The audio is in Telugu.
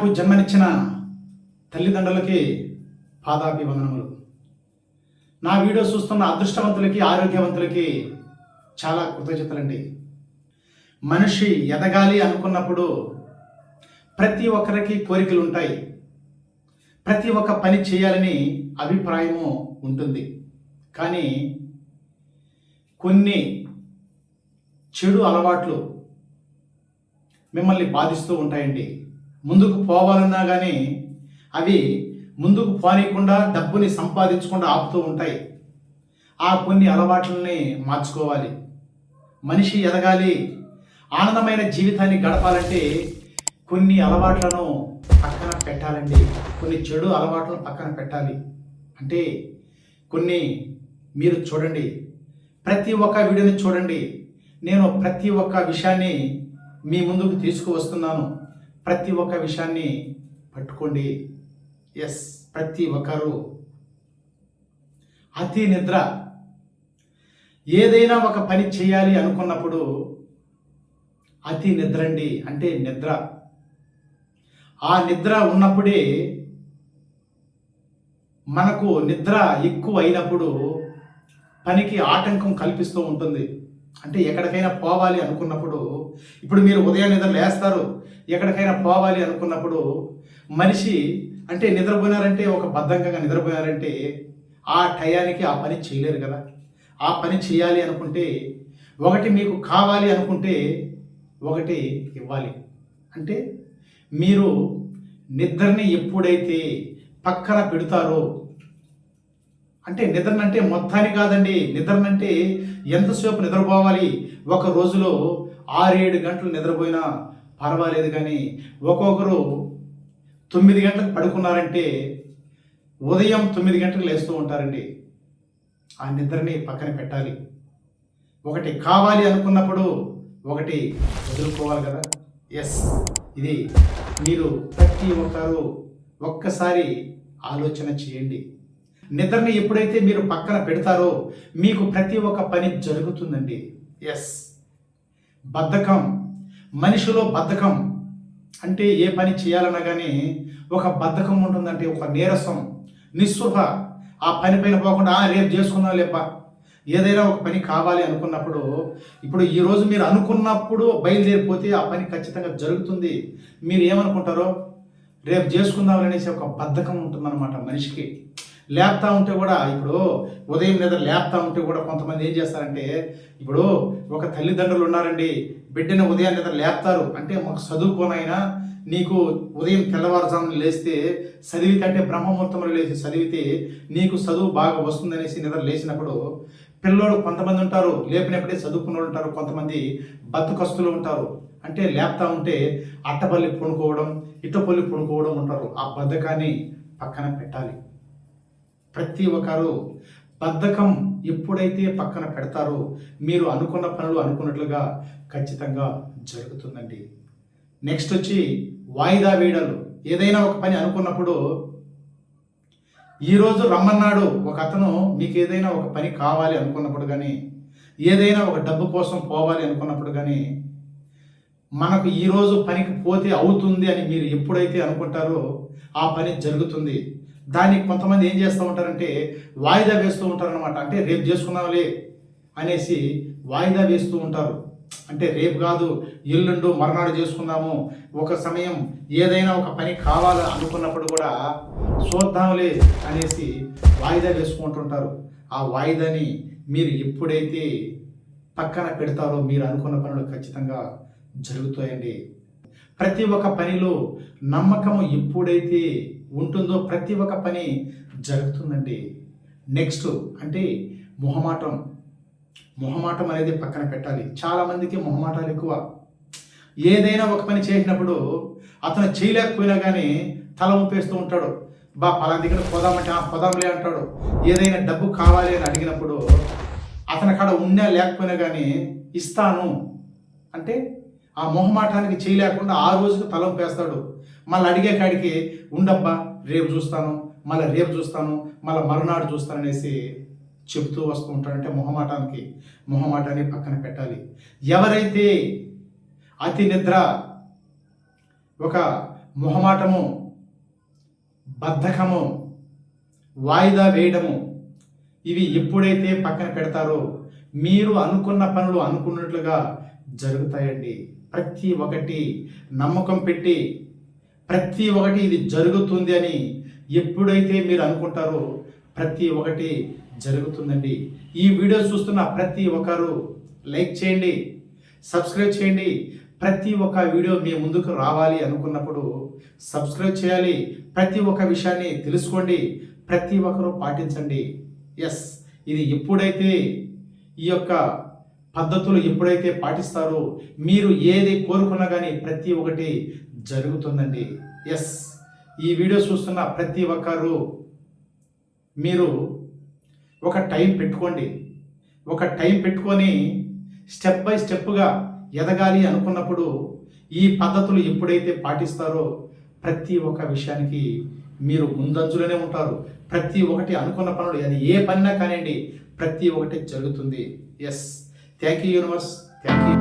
నాకు జన్మనిచ్చిన తల్లిదండ్రులకి పాదాభివందనములు. నా వీడియో చూస్తున్న అదృష్టవంతులకి, ఆరోగ్యవంతులకి చాలా కృతజ్ఞతలండి. మనిషి ఎదగాలి అనుకున్నప్పుడు ప్రతి ఒక్కరికి కోరికలు ఉంటాయి. ప్రతి ఒక్క పని చేయాలని అభిప్రాయము ఉంటుంది. కానీ కొన్ని చెడు అలవాట్లు మిమ్మల్ని బాధిస్తూ ఉంటాయండి. ముందుకు పోవాలన్నా కానీ అవి ముందుకు పోనీయకుండా డబ్బుని సంపాదించకుండా ఆపుతూ ఉంటాయి. ఆ కొన్ని అలవాట్లని మార్చుకోవాలి. మనిషి ఎదగాలి, ఆనందమైన జీవితాన్ని గడపాలంటే కొన్ని అలవాట్లను పక్కన పెట్టాలండి. కొన్ని చెడు అలవాట్లను పక్కన పెట్టాలి. అంటే కొన్ని మీరు చూడండి, ప్రతి ఒక్క వీడియోని చూడండి. నేను ప్రతి ఒక్క విషయాన్ని మీ ముందుకు తీసుకువస్తున్నాను. ప్రతి ఒక్క విషయాన్ని పట్టుకోండి. ఎస్, ప్రతి ఒక్కరు అతి నిద్ర. ఏదైనా ఒక పని చేయాలి అనుకున్నప్పుడు అతి నిద్ర అండి. అంటే నిద్ర. ఆ నిద్ర ఉన్నప్పుడే మనకు నిద్ర ఎక్కువ అయినప్పుడు పనికి ఆటంకం కల్పిస్తూ ఉంటుంది. అంటే ఎక్కడికైనా పోవాలి అనుకున్నప్పుడు, ఇప్పుడు మీరు ఉదయం నిద్ర లేస్తారు, ఎక్కడికైనా పోవాలి అనుకున్నప్పుడు మనిషి అంటే నిద్రపోయినారంటే, ఒక బద్ధకంగా నిద్రపోయినారంటే ఆ టయానికి ఆ పని చేయలేరు కదా. ఆ పని చేయాలి అనుకుంటే ఒకటి మీకు కావాలి అనుకుంటే ఒకటి ఇవ్వాలి. అంటే మీరు నిద్రని ఎప్పుడైతే పక్కన పెడతారో, అంటే నిద్రనంటే మొత్తాన్ని కాదండి, నిద్రనంటే ఎంతసేపు నిద్రపోవాలి. ఒక రోజులో 6-7 గంటలు నిద్రపోయినా పర్వాలేదు. కానీ ఒక్కొక్కరు 9 గంటలకు పడుకున్నారంటే ఉదయం 9 గంటలకు లేస్తూ ఉంటారండి. ఆ నిద్రని పక్కన పెట్టాలి. ఒకటి కావాలి అనుకున్నప్పుడు ఒకటి వదులుకోవాలి కదా. ఎస్, ఇది మీరు ప్రతి ఒక్కరు ఒక్కసారి ఆలోచన చేయండి. నిద్రని ఎప్పుడైతే మీరు పక్కన పెడతారో మీకు ప్రతి ఒక్క పని జరుగుతుందండి. ఎస్, బద్ధకం, మనిషిలో బద్ధకం అంటే ఏ పని చేయాలన్నా కానీ ఒక బద్ధకం ఉంటుందంటే, ఒక నీరసం, నిస్పృహ. ఆ పని పైన పోకుండా రేపు చేసుకుందాం లేప. ఏదైనా ఒక పని కావాలి అనుకున్నప్పుడు, ఇప్పుడు ఈరోజు మీరు అనుకున్నప్పుడు బయలుదేరిపోతే ఆ పని ఖచ్చితంగా జరుగుతుంది. మీరు ఏమనుకుంటారో రేపు చేసుకుందాం అనేసి ఒక బద్ధకం ఉంటుందన్నమాట మనిషికి. లేపుతా ఉంటే కూడా, ఇప్పుడు ఉదయం నిద్ర లేపుతా ఉంటే కూడా కొంతమంది ఏం చేస్తారంటే, ఇప్పుడు ఒక తల్లిదండ్రులు ఉన్నారండి, బిడ్డని ఉదయం నిద్ర లేపుతారు. అంటే మాకు చదువుకోనైనా నీకు ఉదయం తెల్లవారుజామున లేస్తే చదివితే, అంటే బ్రహ్మముహూర్తంలో లేచి చదివితే నీకు చదువు బాగా వస్తుందనేసి నిద్ర లేచినప్పుడు పిల్లోడు కొంతమంది ఉంటారు, లేపినప్పుడే చదువుకున్న వాళ్ళు ఉంటారు, కొంతమంది బతుకస్తులు ఉంటారు. అంటే లేపుతా ఉంటే అట్టపల్లి పుణుకోవడం, ఇట్టపల్లి పుణుకోవడం ఉంటారు. ఆ బద్ధకాన్ని పక్కన పెట్టాలి. ప్రతి ఒక్కరు బద్ధకం ఎప్పుడైతే పక్కన పెడతారో మీరు అనుకున్న పనులు అనుకున్నట్లుగా ఖచ్చితంగా జరుగుతుందండి. నెక్స్ట్ వచ్చి వాయిదా వేయడాలు. ఏదైనా ఒక పని అనుకున్నప్పుడు, ఈరోజు రమ్మన్నాడు ఒక అతను, మీకు ఏదైనా ఒక పని కావాలి అనుకున్నప్పుడు కానీ, ఏదైనా ఒక డబ్బు కోసం పోవాలి అనుకున్నప్పుడు కానీ, మనకు ఈరోజు పనికి పోతే అవుతుంది అని మీరు ఎప్పుడైతే అనుకుంటారో ఆ పని జరుగుతుంది. దానికి కొంతమంది ఏం చేస్తూ ఉంటారంటే వాయిదా వేస్తూ ఉంటారనమాట. అంటే రేపు చేసుకుందాంలే అనేసి వాయిదా వేస్తూ ఉంటారు. అంటే రేపు కాదు, ఎల్లుండు, మర్నాడు చేసుకుందాము. ఒక సమయం ఏదైనా ఒక పని కావాలి అనుకున్నప్పుడు కూడా చూద్దాంలే అనేసి వాయిదా వేసుకుంటుంటారు. ఆ వాయిదాని మీరు ఎప్పుడైతే పక్కన పెడతారో మీరు అనుకున్న పనులు ఖచ్చితంగా జరుగుతాయండి. ప్రతి ఒక్క పనిలో నమ్మకం ఎప్పుడైతే ఉంటుందో ప్రతి ఒక్క పని జరుగుతుందండి. నెక్స్ట్ అంటే మొహమాటం. మొహమాటం అనేది పక్కన పెట్టాలి. చాలామందికి మొహమాటాలు ఎక్కువ. ఏదైనా ఒక పని చేసినప్పుడు అతను చేయలేకపోయినా కానీ తల ఊపేస్తూ ఉంటాడు. పలానా దగ్గర పోదామంటే పోదాంలే అంటాడు. ఏదైనా డబ్బు కావాలి అని అడిగినప్పుడు అతని కాడ ఉన్నా లేకపోయినా కానీ ఇస్తాను అంటే ఆ మొహమాటానికి చేయలేకుండా ఆ రోజుకి తల ఊపేస్తాడు. మళ్ళీ అడిగే కాడికి ఉండబ్బా రేపు చూస్తాను, మళ్ళీ రేపు చూస్తాను, మళ్ళీ మరునాడు చూస్తాను అనేసి చెబుతూ వస్తూ ఉంటాడంటే మొహమాటాన్ని పక్కన పెట్టాలి. ఎవరైతే అతి నిద్ర, ఒక మొహమాటము, బద్ధకము, వాయిదా వేయడము, ఇవి ఎప్పుడైతే పక్కన పెడతారో మీరు అనుకున్న పనులు అనుకున్నట్లుగా జరుగుతాయండి. ప్రతి ఒక్కటి నమ్మకం పెట్టి ప్రతి ఒక్కటి ఇది జరుగుతుంది అని ఎప్పుడైతే మీరు అనుకుంటారో ప్రతి ఒక్కటి జరుగుతుందండి. ఈ వీడియో చూస్తున్న ప్రతి ఒక్కరు లైక్ చేయండి, సబ్స్క్రైబ్ చేయండి. ప్రతి ఒక్క వీడియో మీ ముందుకు రావాలి అనుకున్నప్పుడు సబ్స్క్రైబ్ చేయాలి. ప్రతి ఒక్క విషయాన్ని తెలుసుకోండి, ప్రతి ఒక్కరూ పాటించండి. ఎస్, ఇది ఎప్పుడైతే ఈ యొక్క పద్ధతులు ఎప్పుడైతే పాటిస్తారో మీరు ఏది కోరుకున్నా కానీ ప్రతి ఒక్కటి జరుగుతుందండి. ఎస్, ఈ వీడియో చూస్తున్న ప్రతి ఒక్కరు మీరు ఒక టైం పెట్టుకోండి. ఒక టైం పెట్టుకొని స్టెప్ బై స్టెప్గా ఎదగాలి అనుకున్నప్పుడు ఈ పద్ధతులు ఎప్పుడైతే పాటిస్తారో ప్రతి ఒక్క విషయానికి మీరు ముందంజులోనే ఉంటారు. ప్రతి ఒక్కటి అనుకున్న పనులు, అది ఏ పనినా కానివ్వండి, ప్రతి ఒక్కటి జరుగుతుంది. Yes, thank you universe, thank you.